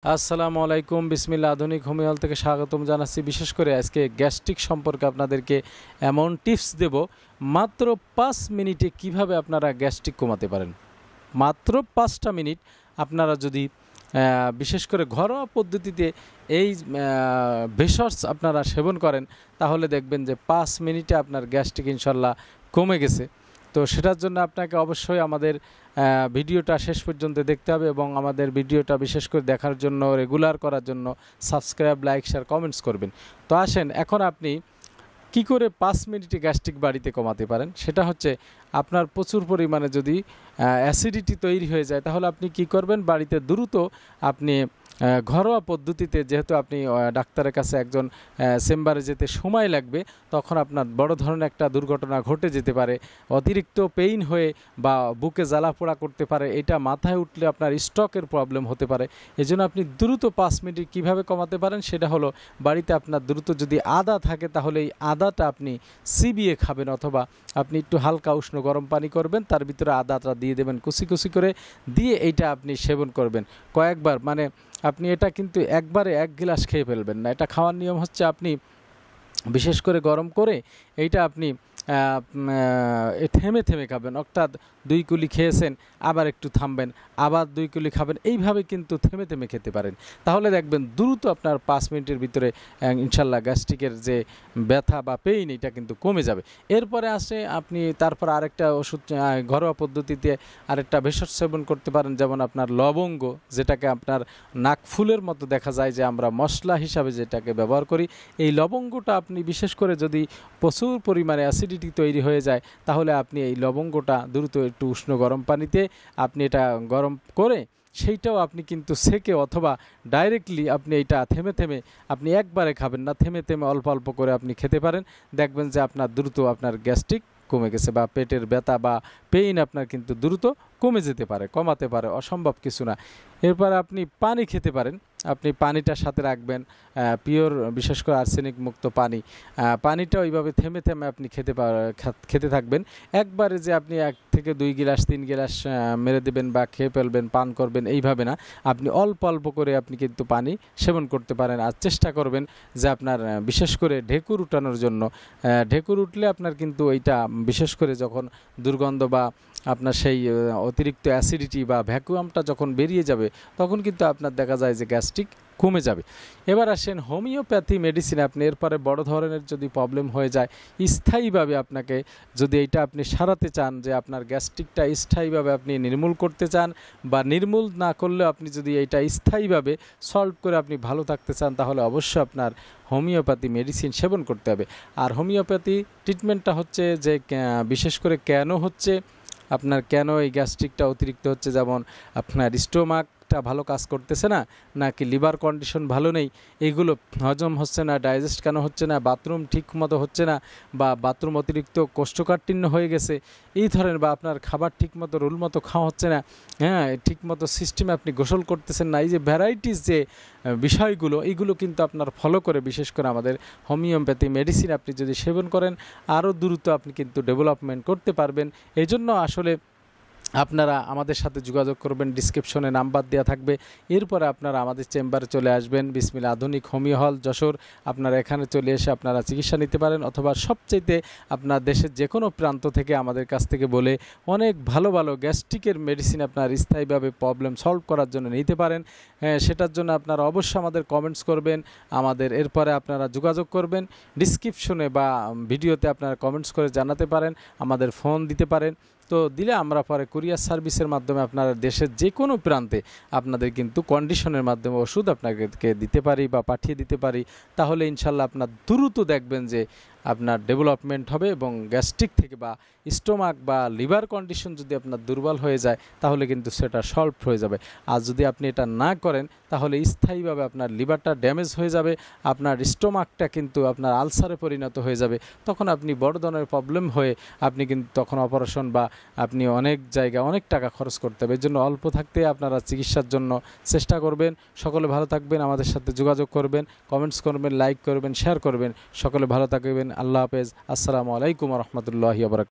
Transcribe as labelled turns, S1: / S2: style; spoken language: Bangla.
S1: আসসালামু আলাইকুম, বিসমিল্লাহ। আধুনিক হোমিওল থেকে স্বাগতম জানাচ্ছি। বিশেষ করে আজকে গ্যাস্ট্রিক সম্পর্কে আপনাদেরকে এমন টিপস দেব, মাত্র 5 মিনিটে কিভাবে আপনারা গ্যাস্ট্রিক কমাতে পারেন। মাত্র 5টা মিনিট আপনারা যদি বিশেষ করে ঘরোয়া পদ্ধতিতে এই ভেষজ আপনারা সেবন করেন, তাহলে দেখবেন যে 5 মিনিটে আপনার গ্যাস্ট্রিক ইনশাল্লাহ কমে গেছে। তো সেটার জন্য আপনাকে অবশ্যই আমাদের ভিডিওটা শেষ পর্যন্ত দেখতে হবে এবং আমাদের ভিডিওটা বিশেষ করে দেখার জন্য, রেগুলার করার জন্য সাবস্ক্রাইব, লাইক, শেয়ার, কমেন্টস করবেন। তো আসেন, এখন আপনি কি করে 5 মিনিটে গ্যাস্ট্রিক বাড়িতে কমাতে পারেন। সেটা হচ্ছে, আপনার প্রচুর পরিমাণে যদি অ্যাসিডিটি তৈরি হয়ে যায়, তাহলে আপনি কি করবেন, বাড়িতে দ্রুত আপনি ঘরোয়া পদ্ধতিতে, যেহেতু আপনি ডাক্তারের কাছে একজন চেম্বারে যেতে সময় লাগবে, তখন আপনার বড় ধরনের একটা দুর্ঘটনা ঘটে যেতে পারে, অতিরিক্ত পেইন হয়ে বা বুকে জ্বালাপোড়া করতে পারে, এটা মাথায় উঠলে আপনার স্ট্রোকের প্রবলেম হতে পারে। এজন্য আপনি দ্রুত 5 মিনিট কীভাবে কমাতে পারেন, সেটা হলো বাড়িতে আপনার দ্রুত যদি আদা থাকে, তাহলে এই আদাটা আপনি চিবিয়ে খাবেন, অথবা আপনি একটু হালকা উষ্ণ গরম পানি করবেন, তার ভিতরে আদাটা দিয়ে দেবেন কুচি কুচি করে, দিয়ে এইটা আপনি সেবন করবেন কয়েকবার। মানে আপনি এটা কিন্তু একবারে 1 গ্লাস খেয়ে ফেলবেন না। এটা খাওয়ার নিয়ম হচ্ছে, আপনি বিশেষ করে গরম করে এইটা আপনি থেমে থেমে খাবেন। অর্থাৎ 2 কুলি খেয়েছেন, আবার একটু থামবেন, আবার 2 কুলি খাবেন, এইভাবে কিন্তু থেমে থেমে খেতে পারেন। তাহলে দেখবেন দ্রুত আপনার 5 মিনিটের ভিতরে ইনশাল্লাহ গ্যাস্ট্রিকের যে ব্যথা বা পেইন, এটা কিন্তু কমে যাবে। এরপরে আসে আপনি তারপর আরেকটা ওষুধ, ঘরোয়া পদ্ধতিতে আরেকটা ভেষজ সেবন করতে পারেন, যেমন আপনার লবঙ্গ, যেটাকে আপনার নাকফুলের মতো দেখা যায়, যে আমরা মশলা হিসাবে যেটাকে ব্যবহার করি। এই লবঙ্গটা আপনি বিশেষ করে যদি প্রচুর পরিমাণে অ্যাসিডিটি তৈরি হয়ে যায়, তাহলে আপনি এই লবঙ্গটা দ্রুত একটু উষ্ণ গরম পানিতে আপনি এটা গরম করে, সেইটাও আপনি কিন্তু সেকে অথবা ডাইরেক্টলি আপনি এইটা থেমে থেমে, আপনি একবারে খাবেন না, থেমে থেমে অল্প অল্প করে আপনি খেতে পারেন। দেখবেন যে আপনার দ্রুত আপনার গ্যাস্ট্রিক কমে গেছে, বা পেটের ব্যথা বা পেইন আপনার কিন্তু দ্রুত কমে যেতে পারে, কমাতে পারে, অসম্ভব কিছু না। এরপর আপনি পানি খেতে পারেন। আপনি পানিটার সাথে রাখবেন পিওর, বিশেষ করে আর্সেনিক মুক্ত পানি। পানিটা ওইভাবে থেমে থেমে আপনি খেতে থাকবেন। একবারে যে আপনি 1 থেকে 2 গ্লাস 3 গ্লাস মেরে দেবেন বা খেয়ে ফেলবেন, পান করবেন, এইভাবে না। আপনি অল্প অল্প করে আপনি কিন্তু পানি সেবন করতে পারেন। আর চেষ্টা করবেন যে আপনার বিশেষ করে ঢেকুর উঠানোর জন্য, ঢেকুর উঠলে আপনার কিন্তু এইটা বিশেষ করে যখন দুর্গন্ধ বা আপনার সেই অতিরিক্ত অ্যাসিডিটি বা ভ্যাকুয়ামটা যখন বেরিয়ে যাবে, তখন কিন্তু আপনার দেখা যায় যে গ্যাস্ট্রিক কমে যাবে। এবার আসেন হোমিওপ্যাথি মেডিসিন। আপনি এরপরে বড় ধরনের যদি প্রবলেম হয়ে যায়, স্থায়ীভাবে আপনাকে যদি এইটা আপনি সারাতে চান, যে আপনার গ্যাস্ট্রিকটা স্থায়ীভাবে আপনি নির্মূল করতে চান, বা নির্মূল না করলেও আপনি যদি এইটা স্থায়ীভাবে সলভ করে আপনি ভালো থাকতে চান, তাহলে অবশ্যই আপনার হোমিওপ্যাথি মেডিসিন সেবন করতে হবে। আর হোমিওপ্যাথি ট্রিটমেন্টটা হচ্ছে যে বিশেষ করে কেন হচ্ছে, আপনার কেন এই গ্যাস্ট্রিকটা অতিরিক্ত হচ্ছে, যেমন আপনার স্টোমাকটা ভালো কাজ করতেছে না, নাকি লিভার কন্ডিশন ভালো নেই, এইগুলো হজম হচ্ছে না, ডাইজেস্ট কেন হচ্ছে না, বাথরুম ঠিক মতো হচ্ছে না, বা বাথরুম অতিরিক্ত কোষ্ঠকাঠিন্য হয়ে গেছে, এই ধরনের, বা আপনার খাবার ঠিক মতো রুল মতো খাওয়া হচ্ছে না, হ্যাঁ, ঠিক মতো সিস্টেমে আপনি গোসল করতেছেন না, এই যে ভ্যারাইটিস যে বিষয়গুলো, এইগুলো কিন্তু আপনার ফলো করে, বিশেষ করে আমাদের হোমিওপ্যাথি মেডিসিন আপনি যদি সেবন করেন, আরও দ্রুত আপনি কিন্তু ডেভেলপমেন্ট করতে পারবেন। এই জন্য আসলে আপনারা আমাদের সাথে যোগাযোগ করবেন, ডিসক্রিপশনে নাম্বার দেওয়া থাকবে। এরপরে আপনারা আমাদের চেম্বারে চলে আসবেন, বিসমিল্লাহ আধুনিক হোমিও হল যশোর। আপনারা এখানে চলে এসে আপনারা চিকিৎসা নিতে পারেন, অথবা সবচাইতে আপনার দেশের যে কোনো প্রান্ত থেকে আমাদের কাছ থেকে বলে অনেক ভালো ভালো গ্যাস্ট্রিকের মেডিসিন আপনার স্থায়ীভাবে প্রবলেম সলভ করার জন্য নিতে পারেন। সেটার জন্য আপনারা অবশ্যই আমাদের কমেন্টস করবেন, আমাদের এরপরে আপনারা যোগাযোগ করবেন। ডিসক্রিপশনে বা ভিডিওতে আপনারা কমেন্টস করে জানাতে পারেন, আমাদের ফোন দিতে পারেন। তো দিলে আমরা পরে কুরিয়ার সার্ভিসের মাধ্যমে আপনারা দেশের যে কোনো প্রান্তে আপনাদের কিন্তু কন্ডিশনের মাধ্যমে ওষুধ আপনাদেরকে দিতে পারি বা পাঠিয়ে দিতে পারি। তাহলে ইনশাল্লাহ আপনার দ্রুত দেখবেন যে আপনার ডেভেলপমেন্ট হবে, এবং গ্যাস্ট্রিক থেকে বা স্টোমাক বা লিভার কন্ডিশন যদি আপনার দুর্বল হয়ে যায়, তাহলে কিন্তু সেটা সলভ হয়ে যাবে। আর যদি আপনি এটা না করেন, তাহলে স্থায়ীভাবে আপনার লিভারটা ড্যামেজ হয়ে যাবে, আপনার স্টোমাকটা কিন্তু আপনার আলসারে পরিণত হয়ে যাবে। তখন আপনি বড় ধরনের প্রবলেম হয়ে আপনি কিন্তু তখন অপারেশন বা আপনি অনেক জায়গায় অনেক টাকা খরচ করতে হবে। এর জন্য অল্প থাকতে আপনারা চিকিৎসার জন্য চেষ্টা করবেন। সকলে ভালো থাকবেন, আমাদের সাথে যোগাযোগ করবেন, কমেন্টস করবেন, লাইক করবেন, শেয়ার করবেন। সকলে ভালো থাকবেন। আল্লাহ হাফেজ। আসসালামু আলাইকুম ওয়া রাহমাতুল্লাহি ওয়া বারাকাতুহু।